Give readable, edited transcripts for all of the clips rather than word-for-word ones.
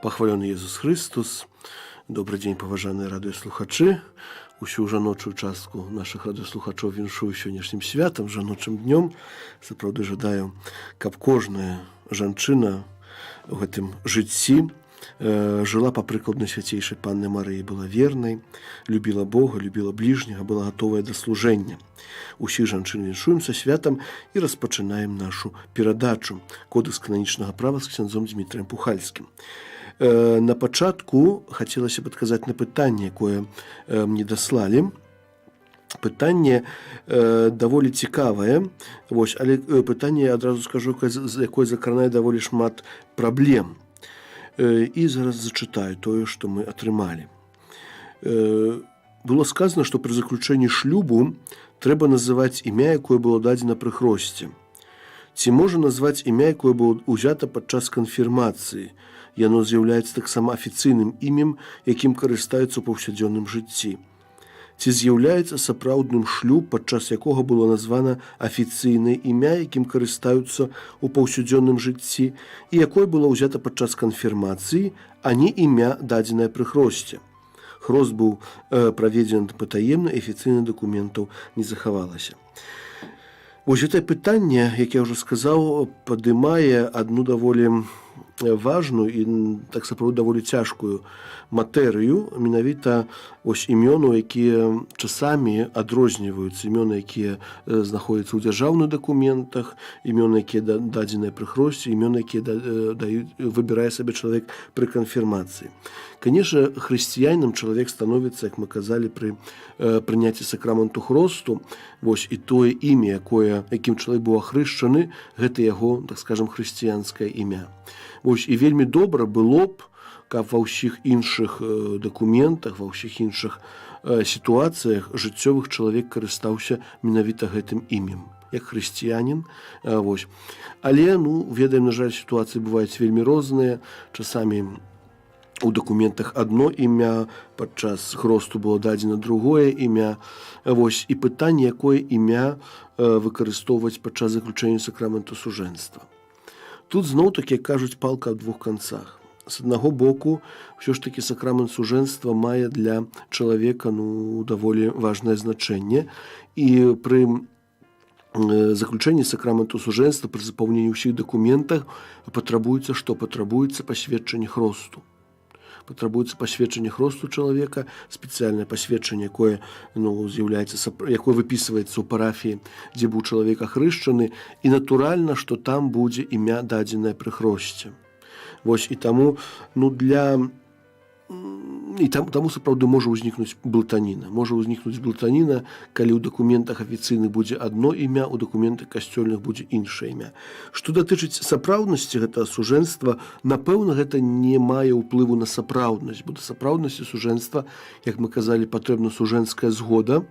Пахвалёны Езус Христос. Добрый дзень, паважаныя радыёслухачы. Усю жаночую частку нашых радыёслухачоў віншую сённяшнім святам, жаночым днём. Сапраўды жадаю, каб кожная жанчына ў гэтым жыцці жила па прыкладу свяцейшай Панны Марыі, была вернай, любіла Бога, любіла бліжняга, была гатовая да служэння. Усіх жанчын віншуем са святам і распачынаем нашу перадачу «Кодекс кананічнага права» з ксяндзом Дмітрыем Пухальскім. На пачатку хацелася б адказаць на пытанне, якое мне даслалі. Пытанне даволі цікавае, але пытанне, адразу скажу, якое закранае даволі шмат праблем. І зараз зачытаю тое, што мы атрымалі. Было сказано, што пры заключэнні шлюбу трэба называць імя, якое было дадзена пры хросце. Ці можа назваць імя, якое было ўзята падчас канфірмацыі? Яно з'яўляецца таксама афіцыйным імем, якім карыстаюцца ў паўсядзённым жыцці. Ці з'яўляецца сапраўдным шлюб, падчас якога было названа афіцыйнае імя, якім карыстаюцца ў паўсядзённым жыцці, і якое было ўзята падчас канфірмацыі, а не імя, дадзенае пры хросце. Хрост быў праведзены патаемна, афіцыйных дакументаў не захавалася. Вось гэтае пытанне, як я ўжо сказаў, падымае адну даволі важную і так сапраўды даволі цяжкую матэрыю, менавіта ось імёны, якія часамі адрозніваюцца, імёны, якія знаходзяцца ў дзяржаўных дакументах, імёны, якія дадзеныя пры хросце, імёны, якія выбірае сабе чалавек пры канфірмацыі. Конечно, хрысціянінам чалавек становіцца, як мы казалі, пры прыняцці сакраменту хросту, вось і тое імя, якім чалавек быў ахрышчаны, гэта яго, так скажам, хрысціянскае імя. Вось і вельмі добра было б, каб ва ўсіх іншых дакументах, ва ўсіх іншых сітуацыях жыццёвых чалавек карыстаўся менавіта гэтым імем, як хрысціянін. Вось. Але, ведаем, на жаль, сітуацыі бываюць вельмі розныя. Часамі у дакументах адно імя, падчас хросту было дадзена другое імя. Вось. І пытанне, якое імя выкарыстоўваць падчас заключэння сакраменту сужэнства. Тут зноў-такі, як кажуць, палка ў двух канцах. З аднаго боку, ўсё ж такі сакрамент сужэнства мае для чалавека даволі важнае значэнне. І пры заключэнні сакраменту сужэнства, пры запаўненні ўсіх дакументах патрабуецца што? Патрабуецца пасведчанне хросту. Патрабуецца пасведчанне хросту чалавека, спецыяльнае пасведчанне, якое якое выпісваецца ў парафіі, дзе быў чалавек ахрышчаны, і натуральна, што там будзе імя, дадзенае пры хросце. Вось і таму таму сапраўды можа ўзнікнуць блытаніна. Можа ўзнікнуць блытаніна, калі ў дакументах афіцыйных будзе адно імя, у дакументах касцёльных будзе іншае імя. Што датычыць сапраўднасці гэтага сужэнства, напэўна, гэта не мае ўплыву на сапраўднасць, бо да сапраўднасці сужэнства, як мы казалі, патрэбна сужэнская згода.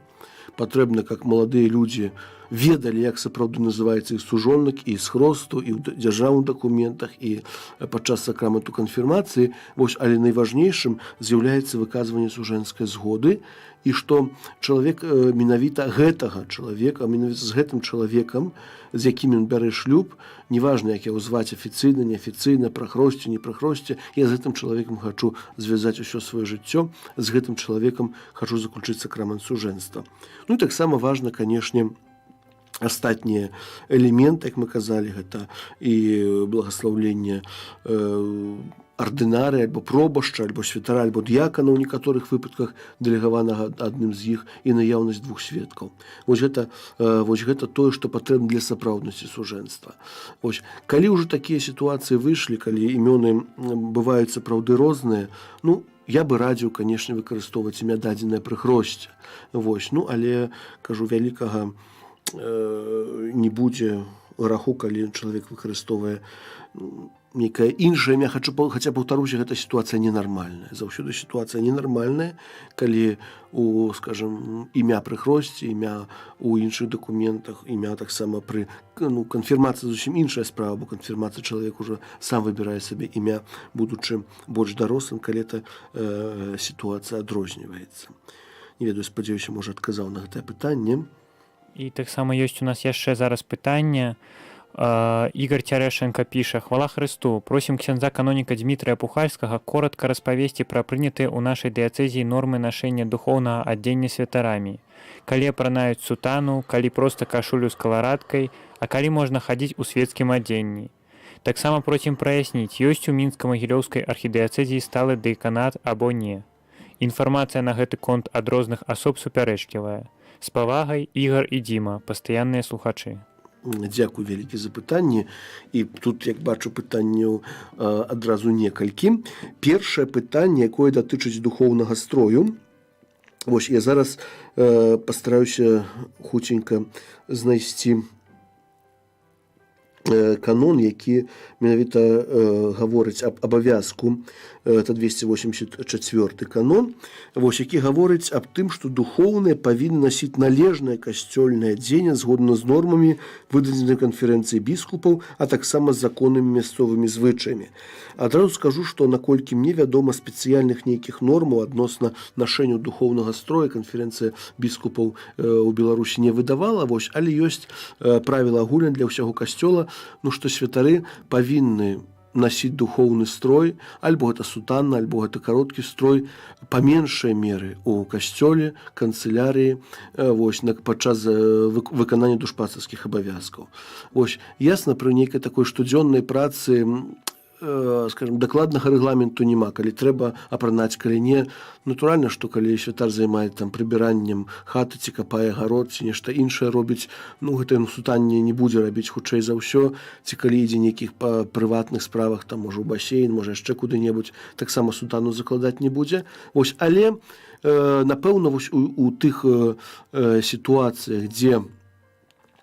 Патрэбна, каб маладыя людзі ведалі, як сапраўды называецца іх сужонак і з хросту, і ў дзяржаўных дакументах, і падчас сакраменту канфірмацыі. Вось, але найважнейшым з'яўляецца выказванне сужэнскай згоды, і што чалавек менавіта гэтага чалавека, менавіта з гэтым чалавекам, з якім ён бярэ шлюб, неважна, як яго зваць, афіцыйна, неафіцыйна, пры хросце, не пры хросце, я з гэтым чалавекам хачу звязаць усё сваё жыццё, з гэтым чалавекам хачу заключыць сакрамент сужэнства. І таксама важна, канешне, астатнія элементы, як мы казалі, гэта і благаслаўленне ардынарыя, альбо пробашча, альбо святара, альбо д'якана ў некаторых выпадках, дэлегаванага адным з іх, і наяўнасць двух сведкаў. Вось гэта тое, што патрэбна для сапраўднасці сужэнства. Вось. Калі ўжо такія сітуацыі выйшлі, калі імёны бываюць сапраўды розныя, я бы радзіў, канешне, выкарыстоўваць імя, дадзенае пры хросце. Вось. Але, кажу, вялікага не будзе граху, калі чалавек выкарыстоўвае нейкае іншае імя. Хаця, паўтаруся, гэта сітуацыя ненармальная. Заўсёды сітуацыя ненармальная, калі скажам, імя пры хросце, імя ў іншых дакументах, імя таксама пры канфірмацыі зусім іншая справа, бо канфірмацыя чалавек ужо сам выбірае сабе імя, будучы больш дарослым, калі эта сітуацыя адрозніваецца. Не ведаю, спадзяюся, можа, адказаў на гэтае пытанне. І таксама ёсць у нас яшчэ зараз пытанне Ігор Цярэшенко піша: «Хвала Христу! Просім ксяндза каноніка Дмітрыя Пухальскага коротка распавесці пра прынятыя ў нашай дыяцэзіі нормы нашэння духоўнага адзення святарамі. Калі апранаюць сутану, калі проста кашулю з каларадкай, а калі можна хадзіць у свецкім адзенні. Таксама просім праясніць, ёсць у мінска-магілёўскай архідыяцэзіі сталы дэканат або не. Інфармацыя на гэты конт ад розных асоб супярэчлівая. З павагай, Ігар і Дзіма, пастаянныя слухачы». Дзякуй вялікі за пытанне. І тут, як бачу, пытанняў адразу некалькі. Першае пытанне, якое датычыць духоўнага строю. Вось я зараз пастараюся хуценька знайсці канон, які менавіта гаворыць аб абавязку, это 284 канон, вось, які гаворыць аб тым, што духоўныя павінны насіць належнае касцёльнае адзенне згодна з нормамі, выдадзенай канферэнцыі біскупаў, а таксама з законнымі мясцовымі звычаямі. Адразу скажу, што наколькі мне вядома, спецыяльных нейкіх нормаў адносна нашэнню духоўнага строя канферэнцыя біскупаў у Беларусі не выдавала, вось, але ёсць правіла агульныя для ўсяго касцёла, ну, што святары павінны насіць духоўны строй, альбо гэта сутанна, альбо гэта кароткі строй, па меншай меры у касцёле, канцылярыі, вось, падчас выканання душпасарскіх абавязкаў. Вось, ясна, пры нейкай такой штодзённай працы, скажем, дакладнага рэгламенту няма, калі трэба апранаць, калі не. Натуральна, што калі святар займае там прыбіраннем хаты, ці капае гарод, ці нешта іншае робіць, ну, гэта сутанне не будзе рабіць хутчэй за ўсё, ці калі ідзе нейкіх па прыватных справах, там, можа, у басейн, можа, яшчэ куды-небудзь, таксама сутану закладаць не будзе. Вось, але, напэўна, вось у тых сітуацыях, дзе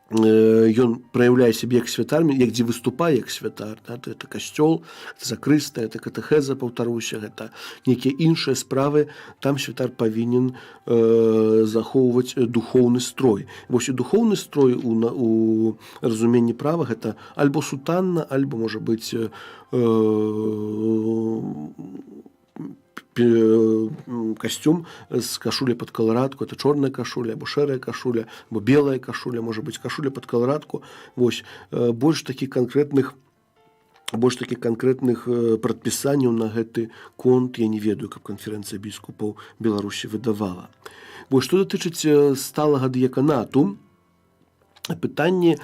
ён праяўляе сябе як святар, як дзе выступае як святар, да? Это касцёл, закрыста, это катэхеза, паўтаруся, гэта нейкія іншыя справы, там святар павінен захоўваць духоўны строй. Вось і духоўны строй у разуменні права гэта альбо сутанна, альбо, можа быць, касцюм з кашуля пад каларадку, это чорная кашуля, або шэрая кашуля, або белая кашуля, можа быць, кашуля пад каларадку. Вось, больш такіх канкрэтных прадпісанняў на гэты конт я не ведаю, каб канферэнцыя біскупаў Беларусі выдавала. Вось, што датычыць сталага дыяканату, пытанні,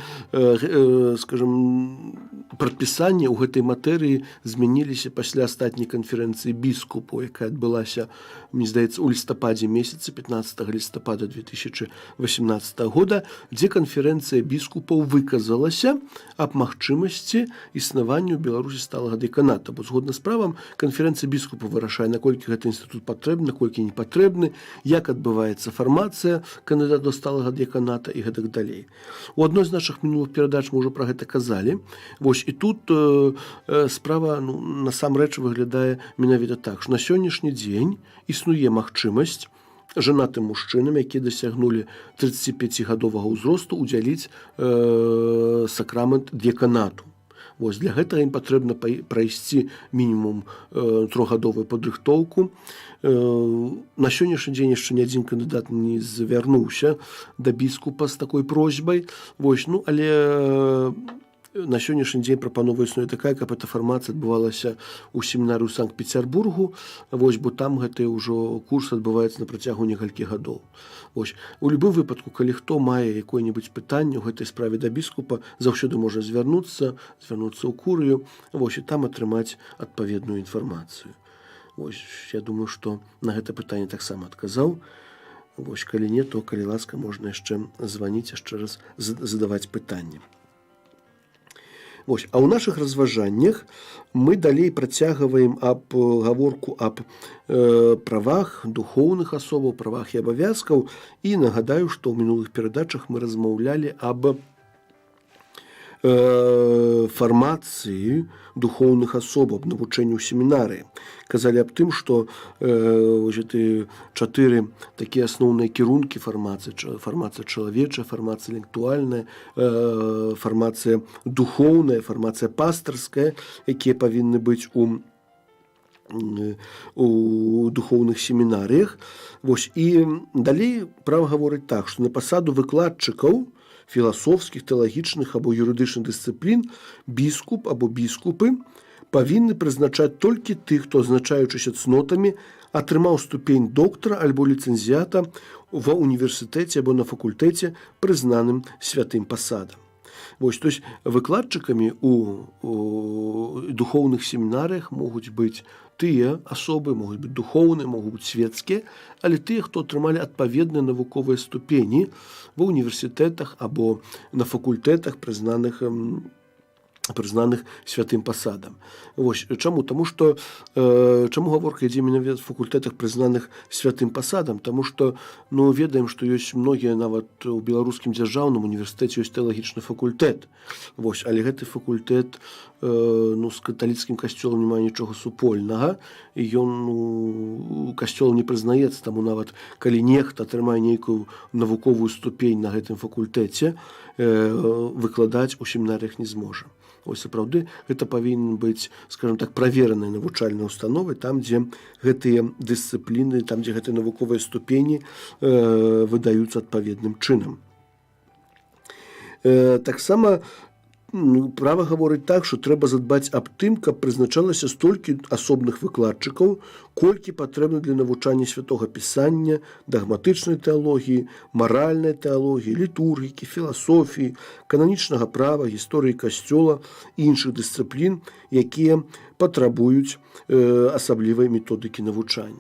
скажем, прадпісання ў гэтай матэрыі змяніліся пасля астатняй канферэнцыі біскупаў, якая адбылася, мне здаецца, у лістападзе месяцы, 15 лістапада 2018 года, дзе канферэнцыя біскупаў выказалася аб магчымасці існавання ў Беларусі сталага дыяканата. Бо згодна з правам канферэнцыя біскупаў вырашае, наколькі гэты інстытут патрэбны, наколькі не патрэбны, як адбываецца фармацыя кандыдата да сталага дыяканата і гэтак далей. У адной з нашых мінулых перадач мы ўжо пра гэта казалі. Вось, і тут справа, ну, насамрэч выглядае менавіта так, што на сённяшні дзень існуе магчымасць жанатым мужчынам, якія дасягнулі 35гадовага ўзросту, удзяліць сакрамент дыяканату. Вось, для гэтага ім патрэбна прайсці мінімум 3гадовую падрыхтоўку. На сённяшні дзень яшчэ ні адзін кандыдат не звярнуўся да біскупа з такой просьбай. Вось, ну, але на сённяшні дзень прапанова існуе такая, каб эта фармацыя адбывалася ў семінарыі ў Санкт-Пецярбургу, вось, бо там гэты ўжо курс адбываецца на працягу некалькіх гадоў. Вось, у любым выпадку, калі хто мае якое-небудзь пытанне ў гэтай справе да біскупа, заўсёды можа звярнуцца ў курыю, вось, і там атрымаць адпаведную інфармацыю. Вось, я думаю, што на гэта пытанне таксама адказаў. Вось, калі не, то, калі ласка, можна яшчэ званіць, яшчэ раз задаваць пытанне. Вось, а ў нашых разважаннях мы далей працягваем гаворку аб правах духоўных асобаў, правах і абавязкаў. І нагадаю, што ў мінулых перадачах мы размаўлялі аб фармацыі духоўных асоб, аб навучэнні ў семінарыі. Казалі аб тым, што гэты 4 такія асноўныя кірункі фармацыі: фармацыя чалавечая, фармацыя інтэлектуальная, фармацыя духоўная, фармацыя пастырская, якія павінны быць у духоўных семінарыях. Вось, і далей права гаворыць так, што на пасаду выкладчыкаў філасофскіх, тэалагічных або юрыдычных дысцыплін біскуп або біскупы павінны прызначаць толькі тых, хто, адзначаючыся цнотамі, атрымаў ступень доктара альбо ліцэнзіята ва універсітэце або на факультэце, прызнаным святым пасадам. Вось, то есть выкладчыкамі у духоўных семінарыях могуць быць тыя асобы, могуць быць духоўныя, могуць быць светскія, але тыя, хто атрымалі адпаведныя навуковыя ступені ва універсітэтах або на факультэтах, прызнаных святым пасадам. Вось, чаму? Таму што чаму гаворка ідзе менавіта в факультэтах, прызнаных святым пасадам? Таму што ведаем, што ёсць многія, нават у беларускім дзяржаўным універсітэце ёсць тэалагічны факультэт. Вось, але гэты факультэт з каталіцкім касцёлам не мае нічога супольнага, і ён касцёл не прызнаецца, таму нават калі нехта атрымае нейкую навуковую ступень на гэтым факультэце, выкладаць у семінарыях не зможа. Ось, сапраўды, гэта павінен быць, скажем так, праверанай навучальнай установай, там, дзе гэтыя дысцыпліны, там, дзе гэтыя навуковыя ступені выдаюцца адпаведным чынам. Таксама права гаворыць так, што трэба задбаць аб тым, каб прызначалася столькі асобных выкладчыкаў, колькі патрэбна для навучання святога пісання, дагматычнай тэалогіі, маральнай тэалогіі, літургікі, філасофіі, кананічнага права, гісторыі касцёла і іншых дысцыплін, якія патрабуюць асаблівай методыкі навучання.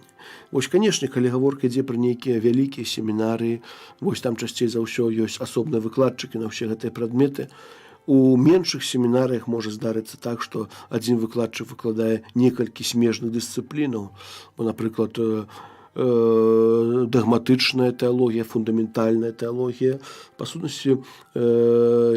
Вось, канешне, калі гаворка ідзе пра нейкія вялікія семінарыі, вось там часцей за ўсё ёсць асобныя выкладчыкі на ўсе гэтыя прадметы. У меншых семінарыях можа здарыцца так, што адзін выкладчык выкладае некалькі смежных дысцыплінаў, бо, напрыклад, дагматычная тэалогія, фундаментальная тэалогія, па сутнасці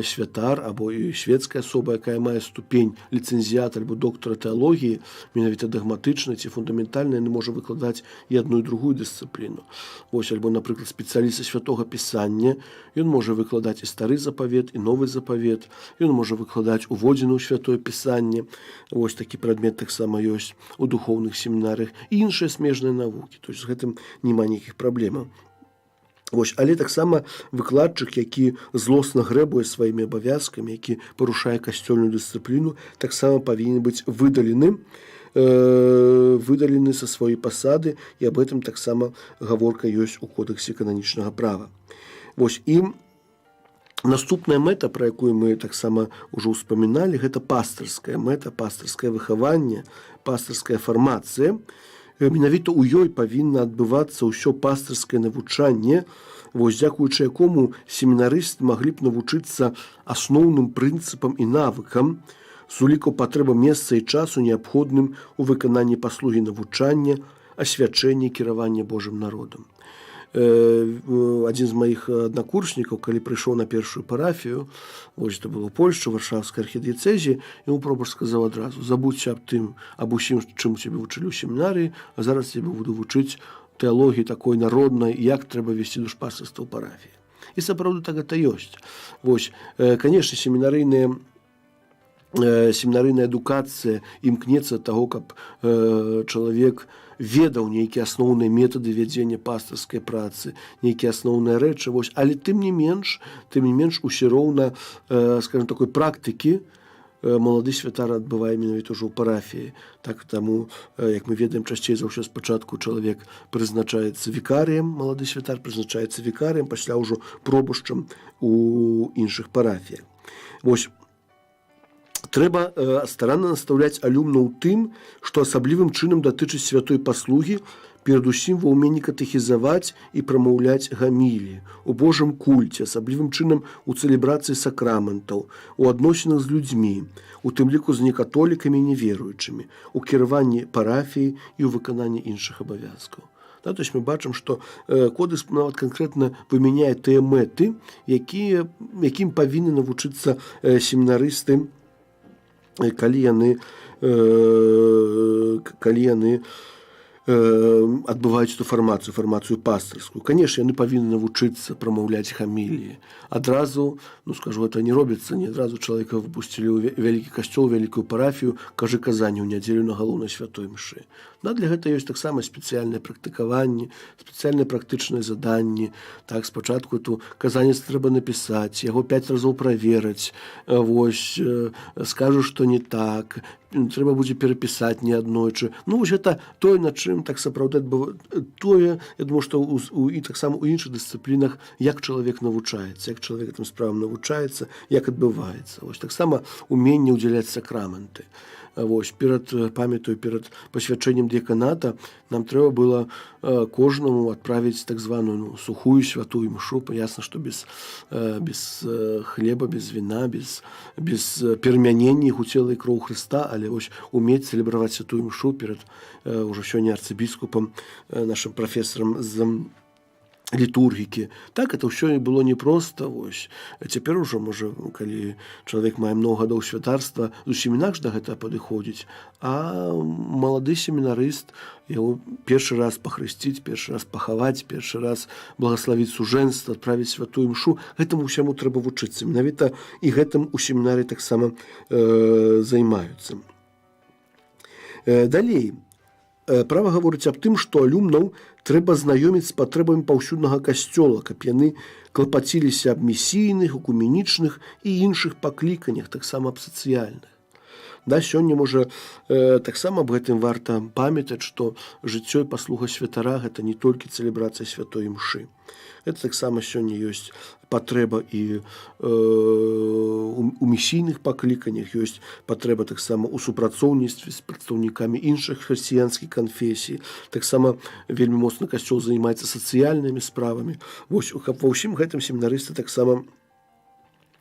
святар або і светская асоба, якая мае ступень ліцэнзіята альбо доктара тэалогіі, менавіта дагматычная ці фундаментальная, не можа выкладаць і адну і другую дысцыпліну. Вось, альбо, напрыклад, спецыяліст святога пісання, ён можа выкладаць і стары запавет, і новы запавет, ён можа выкладаць уводзіну ў святое пісанне. Вось такі прадмет таксама ёсць у духоўных семінарыях і іншыя смежныя навукі. То есть з гэтым няма ніякіх праблемаў. Вось, але таксама выкладчык, які злосна грэбуе сваімі абавязкамі, які парушае касцёльную дысцыпліну, таксама павінен быць выдалены са сваёй пасады, і аб гэтым таксама гаворка ёсць у кодэксе кананічнага права. Вось, і наступная мэта, пра якую мы таксама ўжо ўспаміналі, гэта пастырская мэта, пастырскае выхаванне, пастырская фармацыя. Менавіта ў ёй павінна адбывацца ўсё пастырскае навучанне, вось, дзякуючы якому семінарысты маглі б навучыцца асноўным прынцыпам і навыкам, з улікаў патрэба месца і часу, неабходным у выкананні паслугі навучання, асвячэння і кіравання Божым народам. Адзін з маіх аднакурснікаў, калі прыйшоў на першую парафію, вось это было ў Польшчы, Варшаўскай архідыецэзіі, яму пробашч сказаў адразу: забудзьце аб усім, чым цябе вучылі ў семінарыі, а зараз цябе буду вучыць тэалогіі такой народнай, як трэба весці душпастырства ў парафіі. І сапраўды так гэта ёсць. Вось, канешне, семінарыйная адукацыя імкнецца таго, каб чалавек ведаў нейкія асноўныя метады вядзення пастырскай працы, нейкія асноўныя рэчы, вось, але тым не менш усё роўна, скажем, такой практыкі малады святар адбывае менавіта ўжо ў парафіі. Так, таму, як мы ведаем, часцей за ўсё спачатку чалавек прызначаецца вікарыем, малады святар прызначаецца вікарыем, пасля ўжо пробашчам у іншых парафіях. Вось, трэба старанна настаўляць алюмнаў тым, што асаблівым чынам датычыць святой паслугі, перадусім ва ўменні катэхізаваць і прамаўляць гамілі, у Божым кульце, асаблівым чынам у цэлебрацыі сакраментаў, у адносінах з людзьмі, у тым ліку з некатолікамі і неверуючымі, у кіраванні парафіі і ў выкананні іншых абавязкаў. То есть мы бачым, што кодэкс нават канкрэтна вымяняе тыя мэты, якім павінны навучыцца семінарысты, калі яны адбываюць эту фармацыю пастырскую. Канешне, яны павінны навучыцца прамаўляць хаміліі. Адразу, скажу, это не робіцца, не адразу чалавека выпусцілі ў вялікі касцёл, вялікую парафію, кажы казанне ў нядзелю на галоўнай святой мшы. Для гэта ёсць таксама спецыяльнае практыкаванне, спецыяльныя практычныя заданні. Так, спачатку эту казанец трэба напісаць, яго 5 разоў праверыць, скажу, што не так, трэба будзе перапісаць неаднойчы. Гэта тое, над чым так сапраўды тое, я думаю, што і таксама ў іншых дысцыплінах, як чалавек навучаецца, як чалавек гэтым справам навучаецца, як адбываецца. Таксама уменне ўдзяляць сакрамэнты. Перад пасвячэннем дыяканата нам трэба было кожнаму адправіць так званую сухую святую мшу. Ясна, што без хлеба, без віна, без перамянення іх у цела і кроў Хрыста, але умець цэлебраваць святую мшу перад ўжо сёння арцыбіскупам, нашым прафесарам з літургікі. Так, это ўсё было непроста. Цяпер ужо, можа, калі чалавек мае много гадоў святарства, зусім інакш да гэтага падыходзіць. А малады семінарыст, яго першы раз пахрысціць, першы раз пахаваць, першы раз благаславіць сужэнства, адправіць святую мшу, гэтаму ўсяму трэба вучыцца. Менавіта і гэтым у семінарыі таксама займаюцца. Далей. Права гаворыць аб тым, што алюмнаў трэба знаёміць з патрэбамі паўсюднага касцёла, каб яны клапаціліся аб місійных, экуменічных і іншых пакліканнях, таксама аб сацыяльных. Сёння, можа, таксама аб гэтым варта памятаць, што жыццё і паслуга святара – гэта не толькі цэлебрацыя святой мшы. Гэта таксама сёння ёсць патрэба і у місійных пакліканнях, ёсць патрэба таксама ў супрацоўніцтве з прадстаўнікамі іншых хрысціянскіх канфесій. Таксама вельмі моцна касцёл займаецца сацыяльнымі справамі. Ва ўсім гэтым семінарысты таксама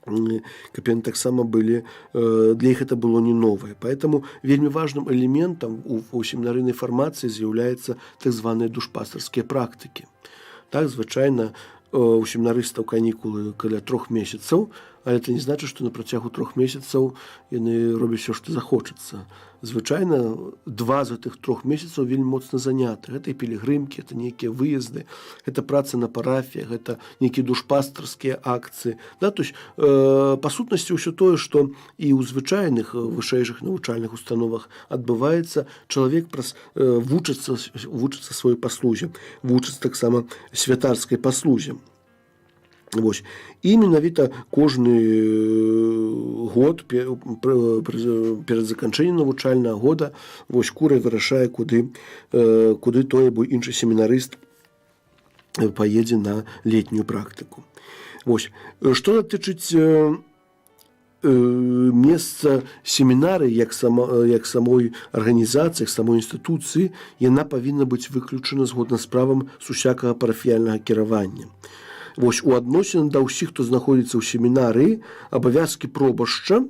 каб яны таксама былі, для іх это было не новае. Поэтому вельмі важным элементам у семінарыйнай фармацыі з'яўляецца так званыя душпастарскія практыкі. Так, звычайна, у семінарыстаў канікулы каля 3 месяцаў, але это не значыць, што на працягу 3 месяцаў яны робяць усё, што захочацца. Звычайна, 2 з гэтых 3 месяцаў вельмі моцна заняты. Гэта і пілігрымкі, гэта нейкія выезды, гэта праца на парафіях, гэта нейкія душпастарскія акцыі. То есть, па сутнасці, ўсё тое, што і ў звычайных вышэйшых навучальных установах адбываецца, чалавек вучыцца сваёй паслузе, вучыцца таксама святарскай паслузе. І менавіта кожны год перад заканчэннем навучальнага года курай вырашае, куды той або іншы семінарыст паедзе на летнюю практыку. Што датычыць месца семінарыі як самой арганізацыі, самой інстытуцыі, яна павінна быць выключана згодна з правам з усякага парафіяльнага кіравання. У адносінах да ўсіх, хто знаходзіцца ў семінарыі, абавязкі пробашча,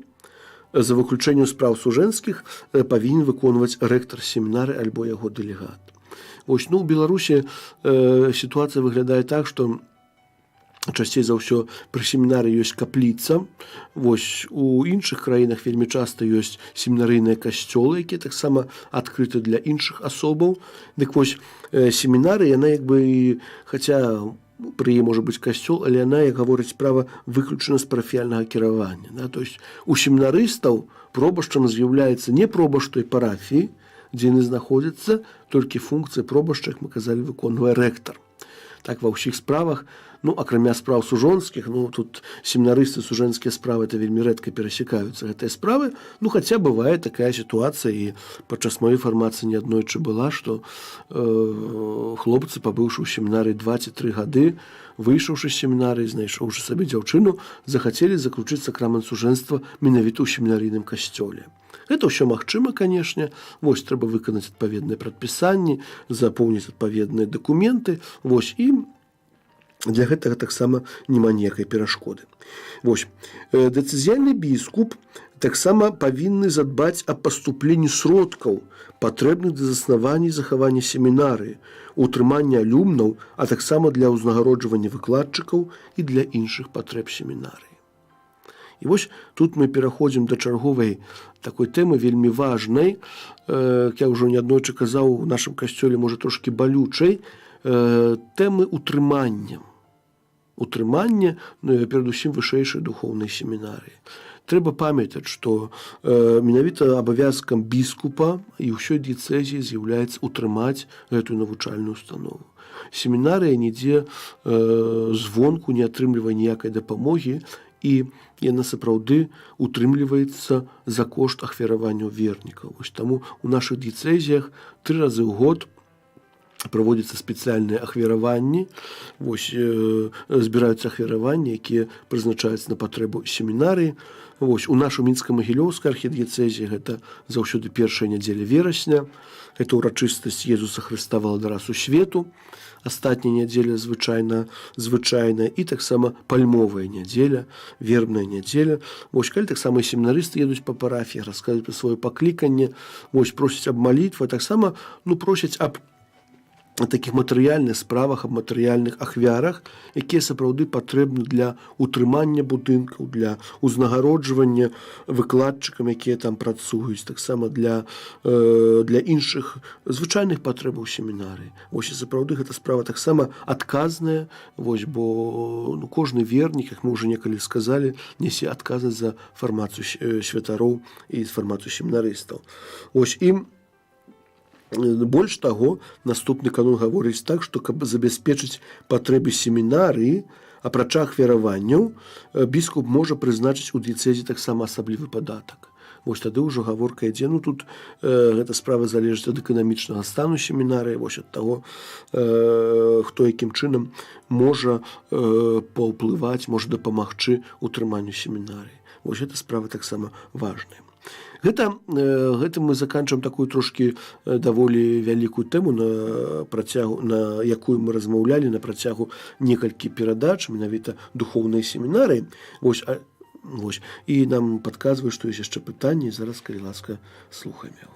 за выключэннем спраў сужэнскіх, павінен выконваць рэктар семінары альбо яго дэлегат. У Беларусі сітуацыя выглядае так, што часцей за ўсё пры семінары ёсць капліца. У іншых краінах вельмі часта ёсць семінарыйныя касцёлы, якія таксама адкрыты для іншых асобаў. Дык семінары, яна хаця пры ей можа быць касцёл, але яна, як гаворыць справа, выключана з парафіяльнага кіравання. То есть у семінарыстаў пробашчам з'яўляецца не пробашч той парафіі, дзе яны знаходзяцца, толькі функцыі пробашча, як мы казалі, выконвае рэктар. Так, ва ўсіх справах, акрамя спраў сужонскіх, тут семінарысты, сужэнскія справы, это вельмі рэдка перасекаюцца гэтыя справы, хаця бывае такая сітуацыя, і падчас маёй фармацыі неаднойчы была, што хлопцы, пабыўшы ў семінарыі 2-3 гады, выйшаўшы з семінарыі, знайшоўшы сабе дзяўчыну, захацелі заключыць сакрамент сужэнства менавіта ў семінарыйным касцёле. Гэта ўсё магчыма, канешне. Трэба выканаць адпаведныя прадпісанні, запоўніць адпаведныя дакументы. І для гэтага таксама няма ніякай перашкоды. Дэцызіяльны біскуп таксама павінны задбаць аб паступленні сродкаў, патрэбных для заснавання і захавання семінарыі, утрымання алюмнаў, а таксама для ўзнагароджвання выкладчыкаў і для іншых патрэб семінарыі. І вось тут мы пераходзім да чарговай такой тэмы вельмі важнай, як я ўжо неаднойчы казаў, у нашым касцёле можа трошкі балючай, тэмы утрымання. Утрымання, перадусім вышэйшай духоўнай семінарыі. Трэба памятаць, што менавіта абавязкам біскупа і ўсёй дыяцэзіі з'яўляецца утрымаць гэтую навучальную установу. Семінарыя нідзе звонку не атрымлівае ніякай дапамогі, і яна сапраўды утрымліваецца за кошт ахвяраванняў вернікаў. Вось таму у нашых дыяцэзіях 3 разы ў год праводзяцца спецыяльныя ахвяраванні, вось збіраюцца ахвяраванні, якія прызначаюцца на патрэбу семінарыі. Вось у нашай мінска-магілёўскай архідыяцэзіі гэта заўсёды першая нядзеля верасня, гэта ўрачыстасць Езуса Хрыста валадара сусвету, астатняя нядзеля звычайная і таксама пальмовая нядзеля, вербная нядзеля. Вось калі таксама і семінарысты едуць па парафіі, расказваюць пра сваё пакліканне, вось просяць аб малітве, таксама просяць аб такіх матэрыяльных справах, аб матэрыяльных ахвярах, якія сапраўды патрэбны для утрымання будынкаў, для узнагароджвання выкладчыкам, якія там працуюць, таксама для іншых звычайных патрэбаў семінарыі. Вось і сапраўды гэта справа таксама адказная, вось, бо кожны вернік, як мы ўжо некалі сказалі, нясе адказнасць за фармацыю святароў і фармацыю семінарыстаў. Вось і больш таго, наступны канон гаворыць так, што каб забяспечыць патрэбы семінарыі, апрача ахвяраванняў, біскуп можа прызначыць у дыяцэзе таксама асаблівы падатак. Вось тады ўжо гаворка ідзе, тут гэта справа залежыць ад эканамічнага стану семінарыі, вось ад таго, хто якім чынам можа паўплываць, можа дапамагчы утрыманню семінарыі. Вось гэта справа таксама важная. Гэтым мы заканчваем такую трошкі даволі вялікую тэму, на якую мы размаўлялі на працягу некалькі перадач, менавіта духоўнай семінарыі. Вось, і нам падказвае, што ёсць яшчэ пытанне, і зараз, калі ласка, слухаем яго.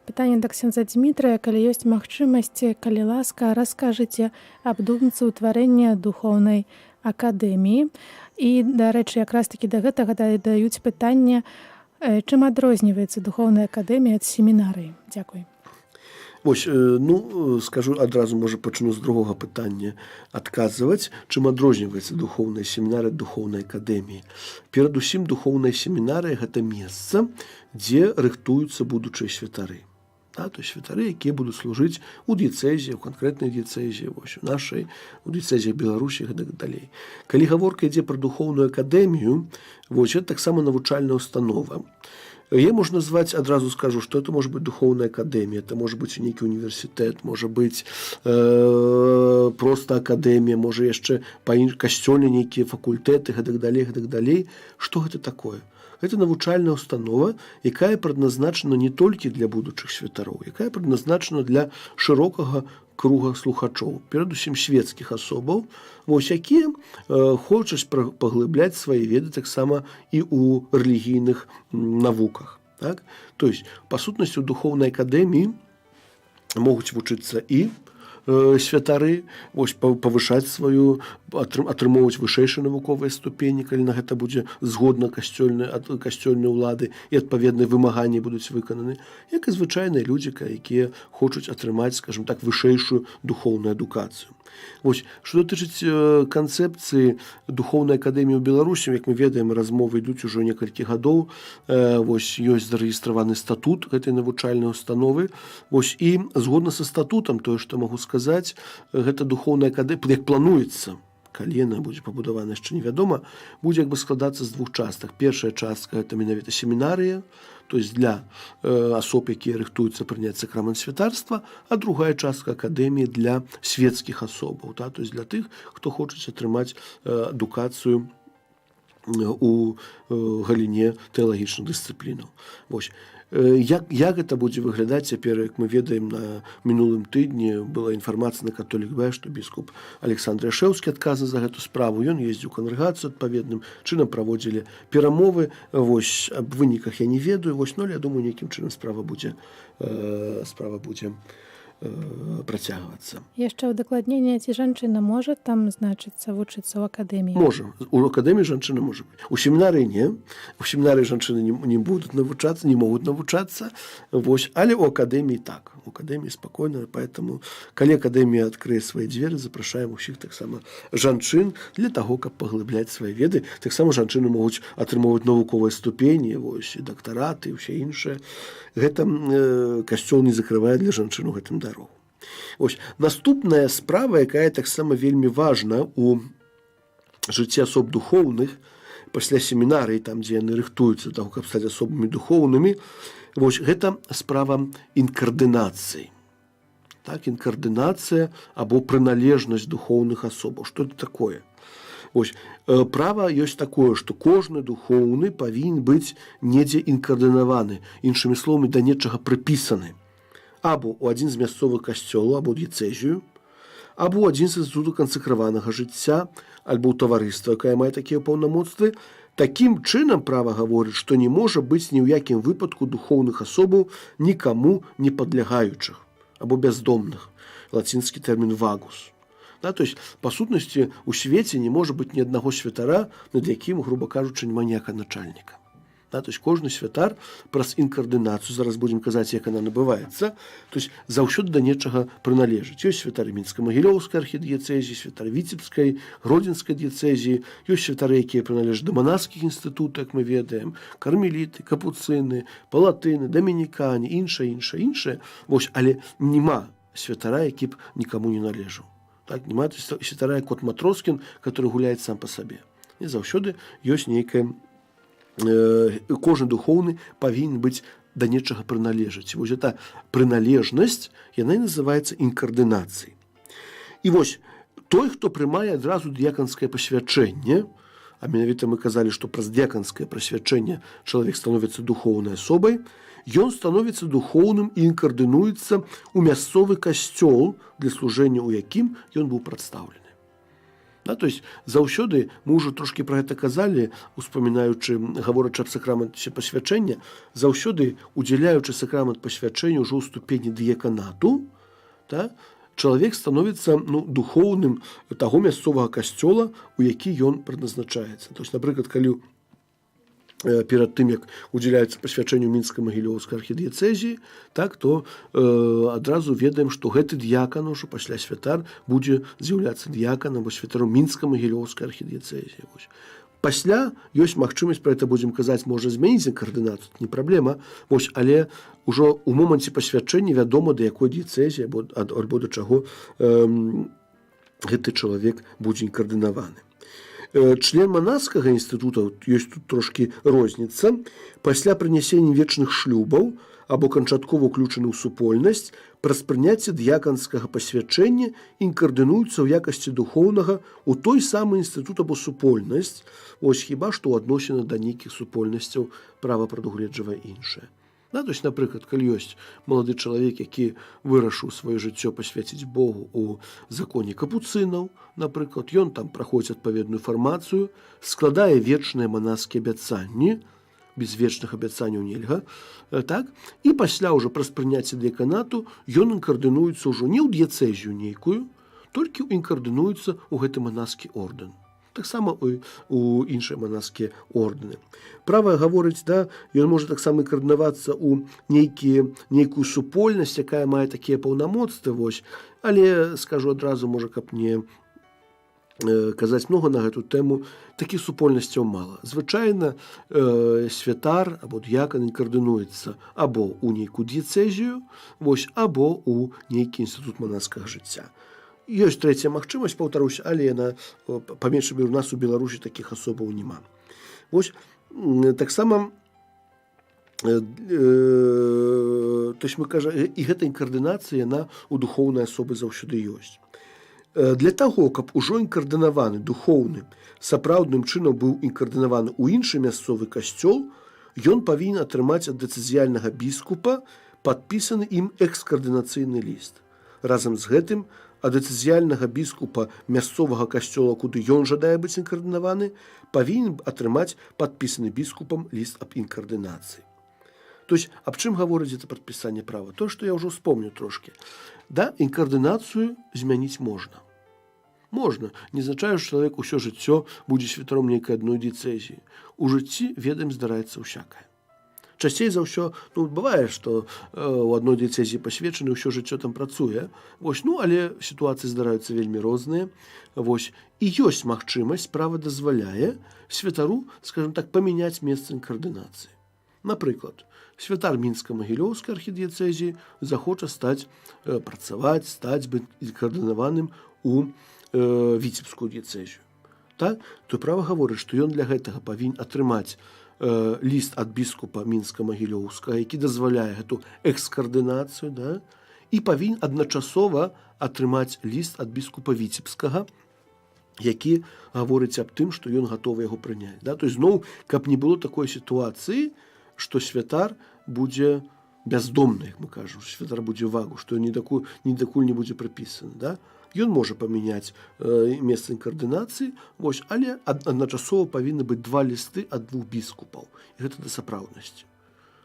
Пытанне да ксёндза Дзмітрыя, калі ёсць магчымасць, калі ласка, раскажыце аб думцы ўтварэння духоўнай акадэміі. І, дарэчы, якраз такі да гэтага даюць пытанне, чым адрозніваецца духоўная акадэмія ад семінарыі? Дзякуй. Вось, скажу адразу, можа, пачну з другога пытання адказваць, чым адрозніваецца духоўная семінарыя ад духоўнай акадэміі. Перадусім, духоўная семінарыя – гэта месца, дзе рыхтуюцца будучыя святары. То есть святары, якія будуць служыць у дыяцэзіі, у канкрэтнай дыяцэзіі, вось, у нашай, у дыяцэзіях Беларусі і так далей. Калі гаворка ідзе пра духоўную акадэмію, вось, гэта таксама навучальная установа. Яе можна назваць, адразу скажу, што это можа быць духоўная акадэмія, это можа быць нейкі універсітэт, можа быць проста акадэмія, можа яшчэ касцёле нейкія факультэты, гэтак далей. Што гэта такое? Гэта навучальная установа, якая прадназначана не толькі для будучых святароў, якая прадназначана для шырокага круга слухачоў, перадусім свецкіх асобаў, вось, якія хочуць паглыбляць свае веды таксама і ў рэлігійных навуках. Так? То есть, па сутнасці, у духоўнай акадэміі могуць вучыцца і святары, вось, павышаць сваю, атрымоўваць вышэйшыя навуковыя ступені, калі на гэта будзе згодна касцёльнай улады і адпаведныя вымаганні будуць выкананы, як і звычайныя людзі, якія хочуць атрымаць, скажем так, вышэйшую духоўную адукацыю. Вось, што датычыць канцэпцыі духоўнай акадэміі ў Беларусі, як мы ведаем, размовы ідуць ужо некалькі гадоў, вось, ёсць зарэгістраваны статут гэтай навучальнай установы, вось, і згодна са статутам, тое, што магу сказаць, гэта духоўная акадэмія, як плануецца, калі яна будзе пабудавана, яшчэ невядома, будзе складацца з двух частак. Першая частка – гэта менавіта семінарыя, то есть для асоб, якія рыхтуюцца прыняць сакрамент святарства, а другая частка акадэміі для светскіх асобаў, то есть для тых, хто хочуць атрымаць адукацыю у галіне тэалагічных дысцыплінаў. Вось. Як гэта будзе выглядаць цяпер, як мы ведаем, на мінулым тыдні была інфармацыя на Католік Б, што біскуп Александр Яшэўскі адказны за гэту справу. Ён ездзіў у кангрэгацыю адпаведным чынам, праводзілі перамовы. Вось, аб выніках я не ведаю, вось, але я думаю, нейкім чынам справа будзе працягвацца. Яшчэ ўдакладненне, ці жанчына можа там, значыцца, вучыцца ў акадэміі? Можа. У акадэміі жанчына можа быць. У семінарыі не. У семінарыі жанчыны не будуць навучацца, не могуць навучацца. Вось. Але ў акадэміі так. У акадэміі спакойна. Поэтому, калі акадэмія адкрые свае дзверы, запрашаем усіх таксама жанчын для таго, каб паглыбляць свае веды. Таксама жанчыны могуць атрымоўваць навуковыя ступені, вось, і дактараты, і ўсе іншае. Гэта касцёл не закрывае для жанчын у гэтым дарогу. Ось. Наступная справа, якая таксама вельмі важна у жыцці асоб духоўных, пасля семінарыі, там, дзе яны рыхтуюцца да таго, каб стаць асобамі духоўнымі, вось, гэта справа інкардынацыі. Так, інкардынацыя або прыналежнасць духоўных асобаў. Што это такое? Ось, права ёсць такое, што кожны духоўны павінен быць недзе інкардынаваны, іншымі словамі, да нечага прыпісаны. Або ў адзін з мясцовых касцёлаў, або дыяцэзію, або ў адзін з інстытутаў кансакраванага жыцця, альбо ў таварыства, якое мае такія паўнамоцтвы. Такім чынам права гаворыць, што не можа быць ні ў якім выпадку духоўных асобаў нікаму не падлягаючых, або бяздомных. Лацінскі тэрмін «вагус». Да, то есть, па сутнасці, у свеце не можа быць ні аднаго святара, над якім, груба кажучы, няма ніякага начальніка. Да, то есть, кожны святар праз інкардынацыю, зараз будзем казаць, як яна набываецца, то есть, заўсёды да нечага прыналежыць. Ёсць святары Мінска-Магілёўскай архідыяцэзіі, святары Віцебскай, Гродзенскай дыяцэзіі, ёсць святары, якія прыналежаць да манаскіх інстытутаў, як мы ведаем, кармеліты, капуцыны, палатыны, дамінікане, іншае. Вось, але няма святара, які б нікаму не належаў. Так, няма святара, як кот Матроскін, который гуляе сам па сабе. І заўсёды ёсць нейкая кожны духоўны павінен быць да нечага прыналежаць. Вось эта прыналежнасць, яна і называецца інкардынацыяй. І вось той, хто прымае адразу дыяканскае пасвячэнне, а менавіта мы казалі, што праз дыяканскае прасвячэнне чалавек становіцца духоўнай асобай, ён становіцца духоўным і інкардынуецца ў мясцовы касцёл, для служэння ў якім ён быў прадстаўлены. Да, то есть, заўсёды, мы ўжо трошкі пра гэта казалі, успамінаючы, гаворачы аб сакрамэнце пасвячэння, заўсёды, удзяляючы сакрамент пасвячэння ўжо ў ступені дыяканату, да, чалавек становіцца духоўным таго мясцовага касцёла, у які ён прызначаецца. То есть, напрыклад, калі перад тым, як удзяляецца пасвячэнню Мінска-Магілёўскай архідыяцэзіі, так, то адразу ведаем, што гэты дыякан ужо пасля святар будзе з'яўляцца дыяканам або святаром Мінска-Магілёўскай архідыяцэзіі. Пасля ёсць магчымасць, пра гэта будзем казаць, можа змяніць інкардынацыю, не праблема, вось, але ўжо ў моманце пасвячэння вядома, да якой дыяцэзіі або да чаго гэты чалавек будзе інкардынаваны. Член манаскага інстытута, ёсць тут трошкі розніца, пасля прынясення вечных шлюбаў або канчаткова ўключаны ў супольнасць, праз прыняцце дыяканскага пасвячэння інкардынуюцца ў якасці духоўнага ў той самы інстытут або супольнасць, ось хіба што ў адносінах да нейкіх супольнасцяў права прадугледжвае іншае. Да, то есть, напрыклад, калі ёсць малады чалавек, які вырашыў сваё жыццё пасвяціць Богу ў законе капуцынаў, напрыклад, ён там праходзіць адпаведную фармацыю, складае вечныя манаскія абяцанні, без вечных абяцанняў нельга, так, і пасля ўжо праз прыняцце дыяканату ён інкардынуецца ўжо не ў дыяцэзію нейкую, толькі інкардынуецца ў гэты манаскі ордэн. Таксама у іншыя манаскія ордэны. Права гаворыць, да, ён можа таксама інкардынавацца ў нейкую супольнасць, якая мае такія паўнамоцтвы, вось, але, скажу адразу, можа, каб не казаць многа на гэту тэму, такіх супольнасцяў мала. Звычайна святар або дыякан інкардынуецца або ў нейкую дыяцэзію, вось, або ў нейкі інстытут манаскага жыцця. Ёсць трэцяя магчымасць, паўтаруся, але яна па меншай меры у нас у Беларусі такіх асобаў няма. Вось, таксама, то есть мы кажам, і гэта інкардынацыя, яна у духоўнай асобы заўсёды ёсць. Для таго, каб ужо інкардынаваны духоўны сапраўдным чынам быў інкардынаваны ў іншы мясцовы касцёл, ён павінен атрымаць ад дэцызіяльнага біскупа падпісаны ім экскардынацыйны ліст. Разам з гэтым, ад дэцызіяльнага біскупа мясцовага касцёла, куды ён жадае быць інкардынаваны, павінен атрымаць падпісаны біскупам ліст аб інкардынацыі. То есть, аб чым гаворыць гэта падпісанне права? То, што я ўжо вспомню трошкі. Да, інкардынацыю змяніць можна. Можна. Не азначае, што чалавек усё жыццё будзе святаром нейкай адной дыяцэзіі. У жыцці, ведаем, здараецца ўсякае. Часцей за ўсё, бывае, што у адной дыяцэзіі пасвечаны, ўсё жыццё там працуе. Але сітуацыі здараюцца вельмі розныя. І ёсць магчымасць, права дазваляе святару, скажем так, памяняць месца інкардынацыі. Напрыклад, святар Мінска-Магілёўскай архідыяцэзіі захоча працаваць, стаць інкардынаваным у Віцебскую дыяцэзію. То права гаворыць, што ён для гэтага павінен атрымаць ліст ад біскупа Мінска-Магілёўскага, які дазваляе гэту экскардынацыю, і павінен адначасова атрымаць ліст ад біскупа Віцебскага, які гаворыць аб тым, што ён гатовы яго прыняць. То есть, зноў, каб не было такой сітуацыі, што святар будзе бяздомны, як мы кажам, святар будзе вагу, што ні дакуль не будзе прыпісаны. Ён можа памяняць месца інкардынацыі, але адначасова павінны быць 2 лісты ад 2 біскупаў. І гэта да сапраўднасці.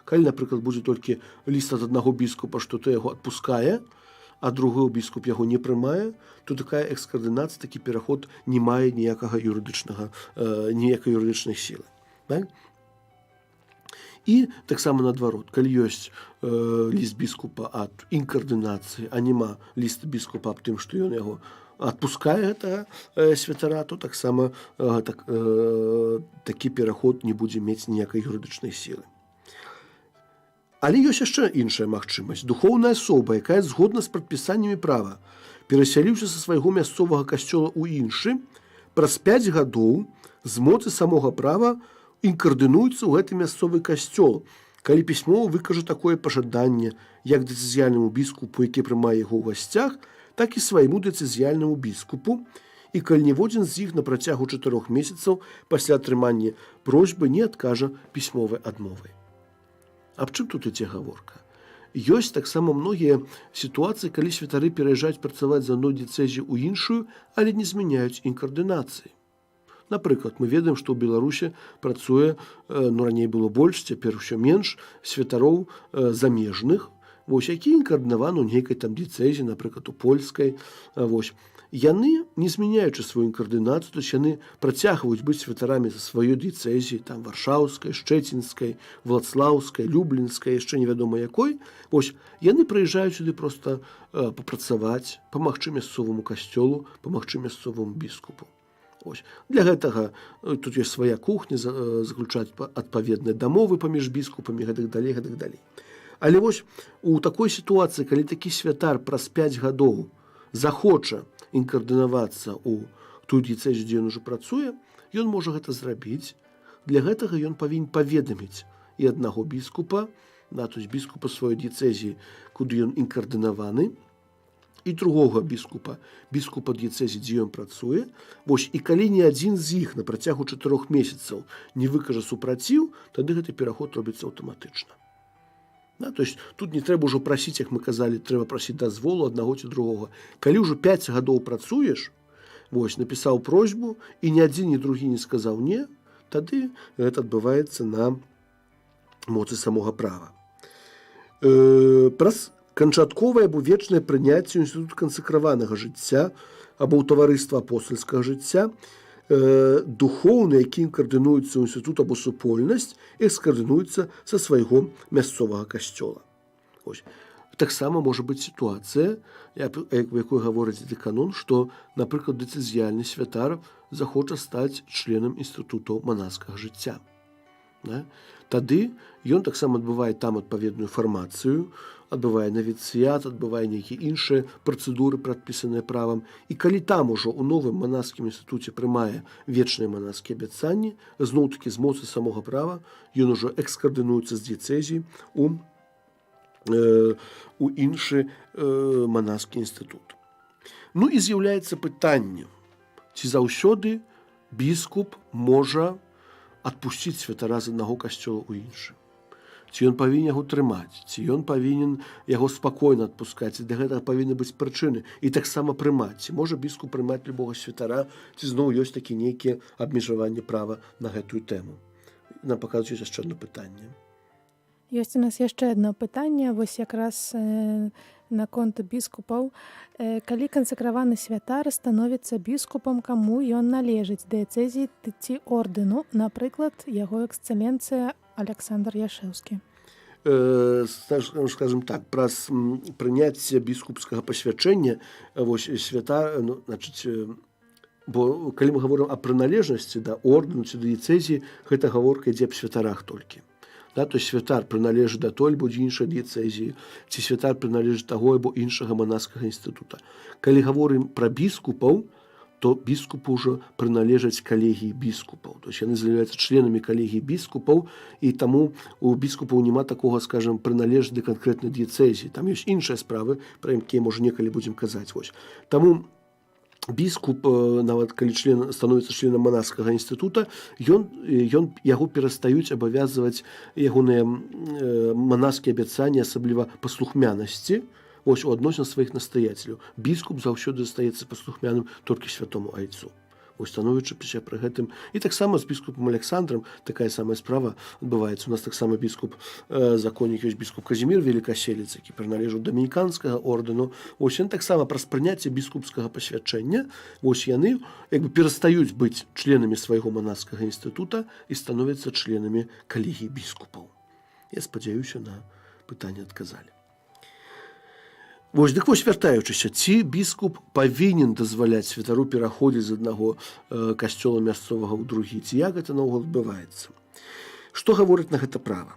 Калі, напрыклад, будзе толькі ліст ад аднаго біскупа, што той яго адпускае, а другі біскуп яго не прымае, то такая экскардынацыя, такі пераход не мае ніякай юрыдычнай сілы. І таксама наадварот, калі ёсць ліст біскупа ад інкардынацыі, а няма ліста біскупа аб тым, што ён яго адпускае гэтага святара, то таксама такі пераход не будзе мець ніякай юрыдычнай сілы. Але ёсць яшчэ іншая магчымасць. Духоўная асоба, якая згодна з прадпісаннямі права, перасяліўся са свайго мясцовага касцёла ў іншы, праз 5 гадоў з моцы самога права інкардынуецца ў гэты мясцовы касцёл, калі пісьмова выкажа такое пажаданне як дэцызіяльнаму біскупу, які прымае яго ў гасцях, так і свайму дэцызіяльнаму біскупу, і калі ніводзін з іх на працягу 4 месяцаў пасля атрымання просьбы не адкажа пісьмовай адмовай. Аб чым тут ідзе гаворка? Ёсць таксама многія сітуацыі, калі святары пераязджаюць працаваць з адной дыяцэзіі ў іншую, але не змяняюць інкардынацыі. Напрыклад, мы ведаем, што ў Беларусі працуе, раней было больш, цяпер усё менш, святароў замежных, які інкардынаваны ў нейкай там дыяцэзіі, напрыклад, у польскай. Яны, не змяняючы сваю інкардынацыю, то яны працягваюць быць святарамі за сваёй дыяцэзіі, там варшаўскай, шчэцінскай, владслаўскай, люблінскай, яшчэ невядома якой. Яны прыязджаюць сюды проста папрацаваць, памагчы мясцоваму касцёлу, памагчы мясцоваму біскупу. Для гэтага тут ёсць свая кухня, заключаць адпаведныя дамовы паміж біскупамі, гэтак далей. Але у такой сітуацыі, калі такі святар праз 5 гадоў захоча інкардынавацца ў тую дыяцэзію, дзе ён ужо працуе, ён можа гэта зрабіць. Для гэтага ён павінен паведаміць і аднаго біскупа, то есть біскупа сваёй дыяцэзіі, куды ён інкардынаваны, і другога біскупа дыяцэзіі, дзе ён працуе. І калі ні адзін з іх на працягу 4 месяцаў не выкажа супраціў, тады гэты пераход робіцца аўтаматычна. То есть тут не трэба ўжо прасіць, як мы казалі, трэба прасіць дазволу аднаго ці другога. Калі ўжо 5 гадоў працуеш, напісаў просьбу, і ні адзін, ні другі не сказаў не, тады гэта адбываецца на моцы самога права. Праз канчатковае або вечнае прыняцце ў інстытут кансакраванага жыцця або ў таварыства апостальскага жыцця, духоўны, які інкардынуецца ў інстытут або супольнасць, экскардынуецца са свайго мясцовага касцёла. Таксама можа быць сітуацыя, у якой гаворыць дэканон, што, напрыклад, дэцызіяльны святар захоча стаць членам інстытуту манаскага жыцця. Тады ён таксама адбывае там адпаведную фармацыю, адбывае навіцыят, адбывае нейкія іншыя працэдуры, прадпісаныя правам. І калі там ужо ў новым манаскім інстытуце прымае вечныя манаскія абяцанні, зноў-такі з моцы самога права, ён ужо экскардынуецца з дыяцэзіі у іншы манаскі інстытут. І з'яўляецца пытанне, ці заўсёды біскуп можа адпусціць святара з аднаго касцёла ў іншы. Ці ён павінен яго трымаць, ці ён павінен яго спакойна адпускаць, і для гэтага павінны быць прычыны, і таксама прымаць. Ці можа біскуп прымаць любога святара, ці зноў ёсць такі нейкія абмежаванні права на гэтую тэму. Нам паказваюць яшчэ одно пытанне. Ёсць у нас яшчэ адно пытанне, вось якраз наконт біскупаў. Калі кансакраваны святар становіцца біскупам, каму ён належыць, дыяцэзіі ці ордэну, напрыклад, яго эксцэленцыя Аляксандр Яшэўскі. Скажем так, праз прыняцце біскупскага пасвячэння вось святар, ну, значыць, бо калі мы гаворым аб прыналежнасці да ордэну ці дыяцэзіі, гэта гаворка ідзе аб святарах толькі. Да, то есть святар прыналежыць да той альбо іншай дыяцэзіі, ці святар прыналежыць таго альбо іншага манаскага інстытута. Калі гаворым пра біскупаў, то біскупы ўжо прыналежаць калегіі біскупаў. То есть яны з'яўляюцца членамі калегіі біскупаў, і таму у біскупаў няма такога, скажем, прыналежаць да канкрэтнай дыяцэзіі. Там ёсць іншыя справы, пра якія, можа, некалі будзем казаць. Вось. Таму біскуп, нават калі член становіцца членам манаскага інстытута, яго перастаюць абавязваць ягоныя манаскія абяцанні, асабліва паслухмянасці, вось у адносінах сваіх настаяцеляў. Біскуп заўсёды застаецца паслухмяным толькі святому айцу. Вось становячы пры гэтым. І таксама з біскупам Аляксандрам такая самая справа адбываецца. У нас таксама біскуп, законнік ёсць біскуп Казімір Велікаселец, які прыналежаў дамініканскага ордэну. Вось ён таксама праз прыняцце біскупскага пасвячэння, вось яны як бы перастаюць быць членамі свайго манаскага інстытута і становяцца членамі калегіі біскупаў. Я спадзяюся, на пытанне адказалі. Вось, дык вось, вяртаючыся, ці біскуп павінен дазваляць святару пераходзіць з аднаго касцёла мясцовага ў другі, ці як гэта наогул адбываецца? Што гаворыць на гэта права?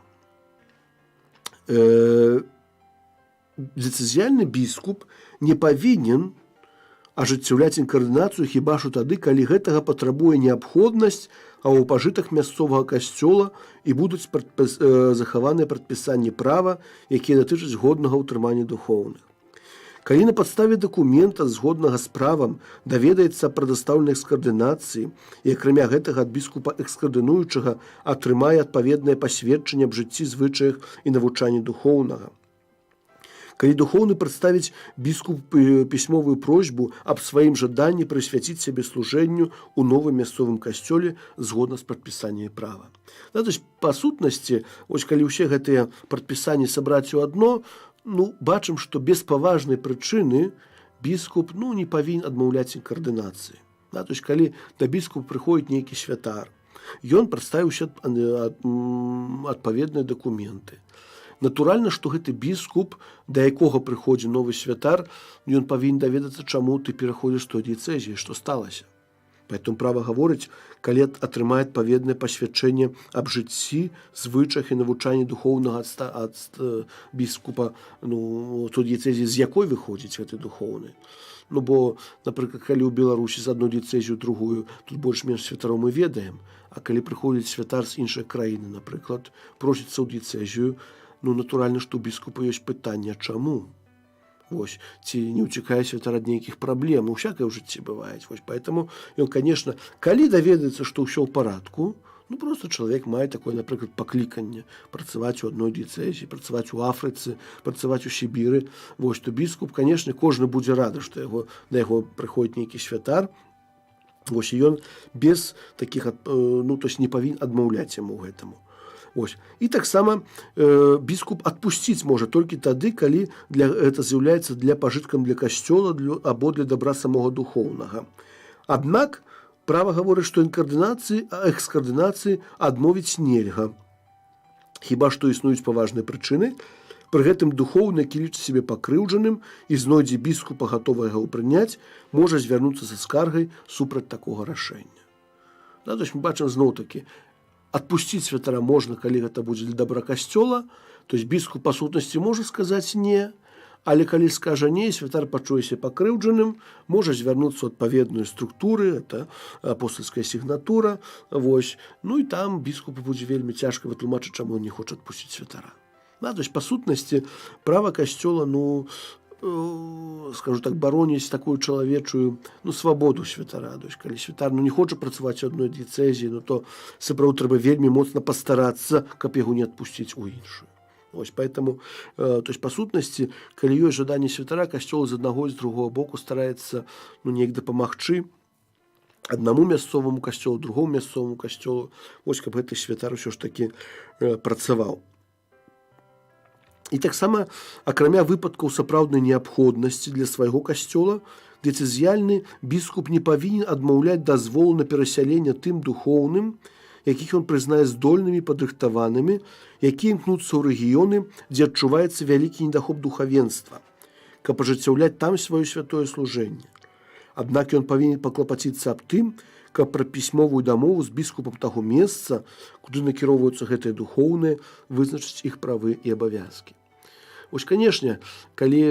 Дыцэзіяльны біскуп не павінен ажыццяўляць інкардынацыю хіба што тады, калі гэтага патрабуе неабходнасць, а ў пажытах мясцовага касцёла і будуць захаваныя прадпісанні права, якія датычаць годнага ўтрымання духоўных. Калі на падставе дакумента, згоднага з правам, даведаецца пра дастаўленай экскардынацыі і акрамя гэтага ад біскупа экскардынуючага атрымае адпаведнае пасведчанне аб жыцці, звычаях і навучанні духоўнага. Калі духоўны прадставіць біскупу пісьмовую просьбу аб сваім жаданні прысвяціць сябе служэнню ў новым мясцовым касцёле згодна з прадпісаннямі права. То есть, па сутнасці, ось калі ўсе гэтыя прадпісанні сабраць у адно, ну, бачым, што без паважнай прычыны біскуп, ну, не павінен адмаўляць інкардынацыі. То есть, калі да біскупа прыходзіць нейкі святар, ён прадставіўся адпаведныя дакументы. Натуральна, што гэты біскуп, да якога прыходзіць новы святар, ён павінен даведацца, чаму ты пераходзіш з той дыяцэзіі, што сталася. Поэтому право гаворыць, калі атрымае адпаведнае пасвядчэнне аб жыцці, звычаях і навучанні духоўнага ад біскупа, ну, той дыяцэзіі, з якой выходзіць гэты духоўны. Ну, бо, напрыклад, калі ў Беларусі з адной дыяцэзіі ў другую, тут больш-менш святароў мы ведаем, а калі прыходзіць святар з іншай краіны, напрыклад, просіцца ў дыяцэзію, ну, натуральна, што ў біскупа ёсць пытанне, чаму? Вось, ці не ўцікае святар ад нейкіх праблем, ну, всякае ў жыцці бывае. Вось, поэтому ён, конечно, калі даведаецца, што ўсё ў парадку, ну, просто чалавек мае такое, напрыклад, пакліканне працаваць у адной дыяцэзіі, працаваць у Афрыцы, працаваць у Сібіры. Вось, то біскуп, конечно, кожны будзе рады, што да яго прыходзіць нейкі святар. Вось, і ён без такіх, ну, то есть не павінен адмаўляць яму гэтаму. Ось. І таксама біскуп адпусціць можа толькі тады, калі гэта з'яўляецца для пажыткам для касцёла або для дабра самога духоўнага. Аднак права гаворыць, што экскардынацыі адмовіць нельга. Хіба што існуюць паважныя прычыны, пры гэтым духоўны, які лічыць сябе пакрыўджаным і знойдзе біскупа гатовага яго прыняць, можа звярнуцца са скаргай супраць такога рашэння. То есть мы бачым зноў-такі, адпусціць святара можна, калі гэта будзе для дабра касцёла, то есть біскуп па сутнасці можа сказаць не, але калі скажа не, святар пачуе сябе пакрыўджаным, можа звярнуцца ў адпаведную структуры, это апостальская сігнатура, вось, ну і там біскупу будзе вельмі цяжка вытлумачыць, чаму ён не хоча адпусціць святара. То есть па сутнасці права касцёла, ну, скажу так, бароніць такую чалавечую, ну, свабоду святара. То есть, калі святар, ну, не хоча працаваць у адной дыяцэзіі, ну, то сапраўды трэба вельмі моцна пастарацца, каб яго не адпусціць у іншую. Ось, поэтому, то есть, па сутнасці, калі ёсць жаданне святара, касцёл з аднаго і з другого боку стараецца, ну, неяк дапамагчы аднаму мясцоваму касцёлу, другому мясцоваму касцёлу, ось, каб гэты святар усё ж такі працаваў. І таксама, акрамя выпадкаў сапраўднай неабходнасці для свайго касцёла, дэцызіяльны біскуп не павінен адмаўляць дазволу на перасяленне тым духоўным, якіх ён прызнае здольнымі, падрыхтаванымі, якія імкнуцца ў рэгіёны, дзе адчуваецца вялікі недахоп духавенства, каб ажыццяўляць там сваё святое служэнне. Аднак ён павінен паклапаціцца аб тым, каб пра пісьмовую дамову з біскупам таго месца, куды накіроўваюцца гэтыя духоўныя, вызначыць іх правы і абавязкі. Вось, канешне, калі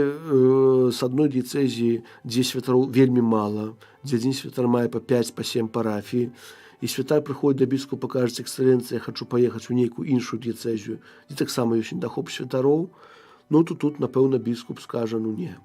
з адной дыяцэзіі, дзе святароў вельмі мала, дзе адзін святар мае па 5, па 7 парафій, і святар прыходзіць да біскупа, кажа: эксцэлэнцыя, я хачу паехаць у нейкую іншую дыяцэзію, дзе таксама ёсць недахоп святароў, ну то тут, напэўна, біскуп скажа: ну не.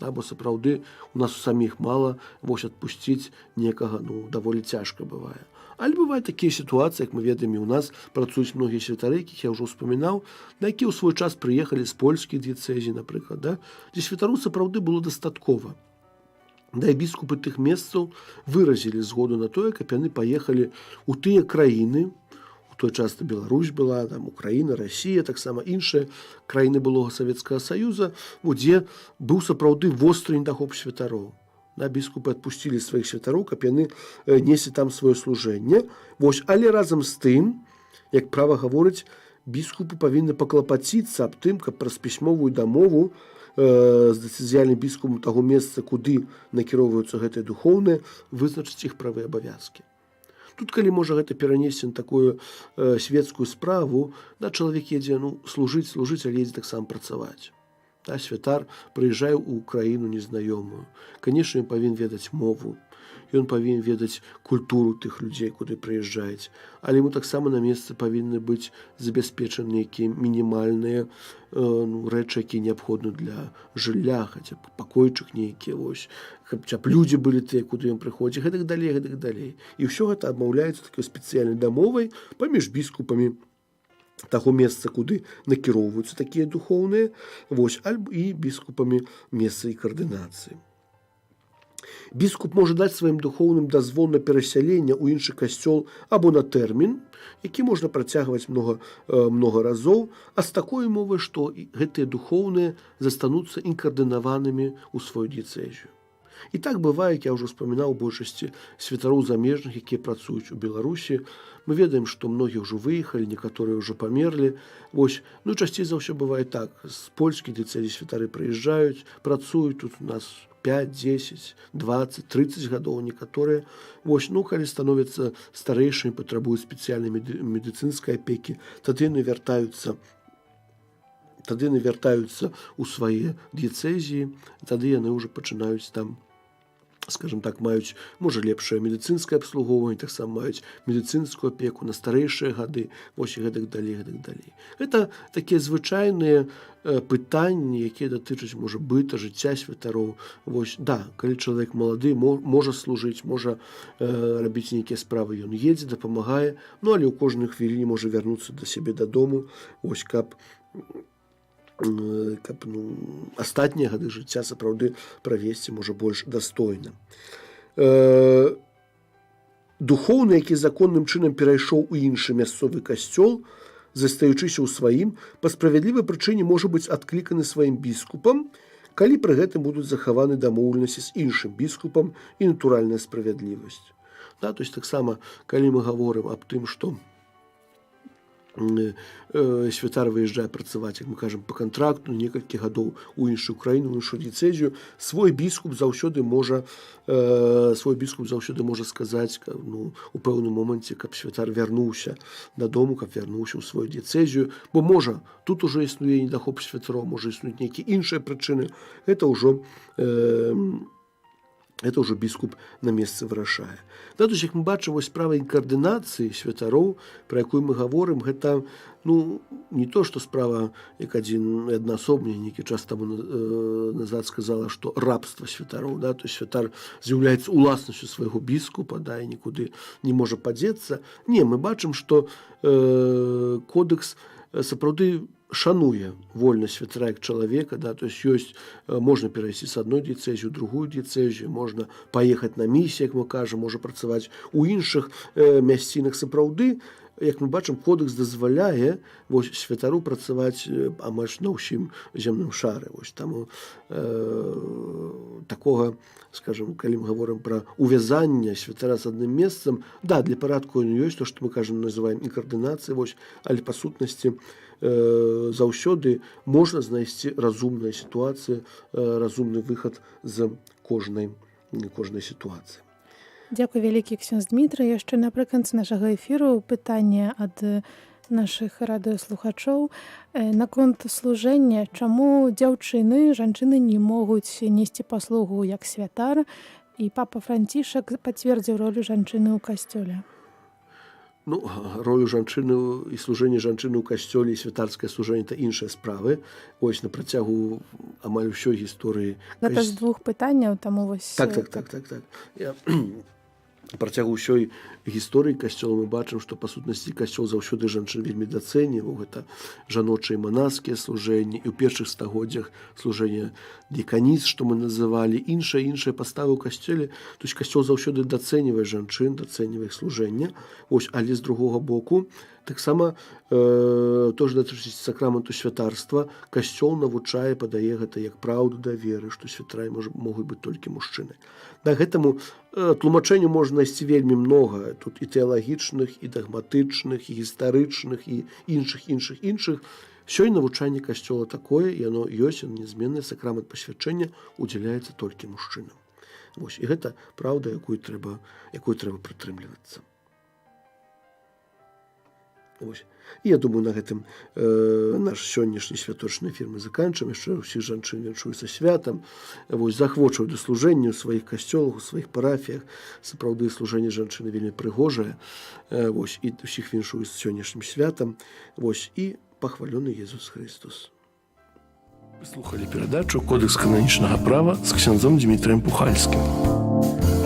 Бо сапраўды у нас у саміх мала, вось адпусціць некага, даволі цяжка бывае. Але бываюць такія сітуацыі, як мы ведаем, і ў нас працуюць многія святары, якіх я ўжо ўспамінаў, на якія ў свой час прыехалі з польскіх дыяцэзій, напрыклад, дзе святару сапраўды было дастаткова. І біскупы тых месцаў выразілі згоду на тое, каб яны паехалі ў тыя краіны, у той час Беларусь была, там Украіна, Расія, таксама іншыя краіны былога Савецкага Саюза, дзе быў сапраўды востры недахоп святароў. Біскупы адпусцілі сваіх святароў, каб яны неслі там сваё служэнне. Вось, але разам з тым, як права гаворыць, біскупы павінны паклапаціцца аб тым, каб праз пісьмовую дамову з дэцызіяльным біскупам таго месца, куды накіроўваюцца гэтыя духоўныя, вызначыць іх правы і абавязкі. Тут, калі можа гэта перанесці на такую светскую справу, чалавек едзе служыць, але едзе таксама працаваць. Святар прыязджае ў краіну незнаёмую. Канешне, ён павінен ведаць мову, ён павінен ведаць культуру тых людзей, куды прыязджаюць, але яму таксама на месцы павінны быць забяспечаны нейкія мінімальныя рэчы, якія неабходны для жылля, хаця б пакойчык нейкі, хаця б людзі былі тыя, куды ён прыходзіць, гэтак далей. І ўсё гэта адмаўляецца такой спецыяльнай дамовай паміж біскупамі таго месца, куды накіроўваюцца такія духоўныя, альбо і біскупамі месца і каардынацыі. Біскуп можа даць сваім духоўным дазвол на перасяленне ў іншы касцёл або на тэрмін, які можна працягваць многа разоў, а з такой умовай, што гэтыя духоўныя застануцца інкаардынаванымі ў сваю дыяцэзію. І так бывае, як я ўжо спамінаў, у большасці святароў замежных, якія працуюць у Беларусі. Мы ведаем, што многія ўжо выехалі, некаторыя ўжо памерлі. Часцей за ўсё бывае так. З польскіх дыяцэзій святары прыязджаюць, працуюць тут у нас 5, 10, 20, 30 гадоў некаторыя. Калі становяцца старэйшымі, патрабуюць спецыяльнай медыцынскай апекі, тады яны вяртаюцца ў свае дыяцэзіі, тады яны ўжо пачынаюць там, скажем так, маюць, можа, лепшае медыцынскае абслугоўванне, таксама маюць медыцынскую апеку на старэйшыя гады, і гэтак далей. Гэта такія звычайныя пытанні, якія датычаць, можа, быта, жыцця святароў. Калі чалавек малады, можа служыць, можа рабіць нейкія справы, ён едзе, дапамагае, але ў кожнай хвіліне можа вярнуцца да сябе дадому, каб астатнія гады жыцця сапраўды правесці можа больш дастойна. Духоўны, які законным чынам перайшоў у іншы мясцовы касцёл, застаючыся ў сваім, па справядлівай прычыне можа быць адкліканы сваім біскупам, калі пры гэтым будуць захаваны дамоўленасці з іншым біскупам і натуральная справядлівасць. Таксама, калі мы гаворым аб тым, што святар выязджае працаваць, як мы кажам, па кантракту некалькі гадоў у іншую краіну, у іншую дыяцэзію, свой біскуп заўсёды можа сказаць у пэўным моманце, каб святар вярнуўся дадому, каб вярнуўся ў сваю дыяцэзію, бо можа, тут ужо існуе недахоп святароў, можа існуюць нейкія іншыя прычыны, гэта ўжо біскуп на месцы вырашае. Як мы бачым, справа інкаардынацыі святароў, пра якую мы гаворым, гэта не то, што справа, як адна асобня нейкі час таму назад сказала, што рабства святароў, святар з'яўляецца уласнасцю свайго біскупа, і нікуды не можа падзецца. Не, мы бачым, што кодекс сапраўды шануе вольнасць святара як чалавека, можна перайсці з адной дыяцэзіі ў другую дыяцэзію, можна паехаць на місію, як мы кажам, можа працаваць у іншых мясцінах. Сапраўды як мы бачым, кодэкс дазваляе вось святару працаваць амаль на ўсім зямным шары. Вось таму такога, скажем, калі мы гаворым пра увязанне святара з адным месцам, да, для парадку ёсць то, што мы кажам, называем інкардынацыяй, вось, але па сутнасці заўсёды можна знайсці разумная сітуацыя, разумны выхад з кожнай сітуацыі. Дзякуй вялікі, ксёндз Дмітрый. Яшчэ напрыканцы нашага эфіру пытанне ад нашых радыёслухачоў наконт служэння. Чаму жанчыны не могуць несці паслугу як святар, і папа Францішак пацвердзіў ролю жанчыны ў касцёле? Ну, ролю жанчыны і служэнне жанчыны ў касцёле і святарскае служэнне – это іншыя справы. Ось на працягу амаль усёй гісторыі. Гэта з двух пытанняў, таму вось... Так. На працягу ўсёй гісторыі касцёла мы бачым, што па сутнасці касцёл заўсёды жанчын вельмі дацэньваў. Гэта жаночыя манаскія служэнні, і ў першых стагоддзях служэння деканіц, што мы называлі, іншыя паставы ў касцёле. То есть касцёл заўсёды дацэньвае жанчын, дацэньвае служэнне. Ось, але з другога боку, таксама тоже датычыць сакраменту святарства, касцёл навучае, падае гэта як праўду даверы, што святарамі могуць быць толькі мужчыны. Да гэтаму тлумачэнню можна знайсці вельмі многа. Тут і тэалагічных, і дагматычных, і гістарычных, і іншых. Сёння навучанне касцёла такое, яно ёсць, яно нязменнае, сакрамент пасвячэння удзяляецца толькі мужчынам. Вось, і гэта праўда, якую трэба прытрымлівацца. Ось. І я думаю, на гэтым наш сённяшні святочны эфір мы заканчваем. Яшчэ ўсіх жанчын віншуюцца святам. Вось, захвочваю да служэння ў сваіх касцёлах, у сваіх парафіях. Сапраўды служэнне жанчыны вельмі прыгожае. Вось, і ўсіх віншую з сённяшнім святам. Вось, і пахвалёны Езус Христос. Вы слухалі перадачу «Кодекс кананічнага права» з ксяндзом Дмітрыем Пухальскім.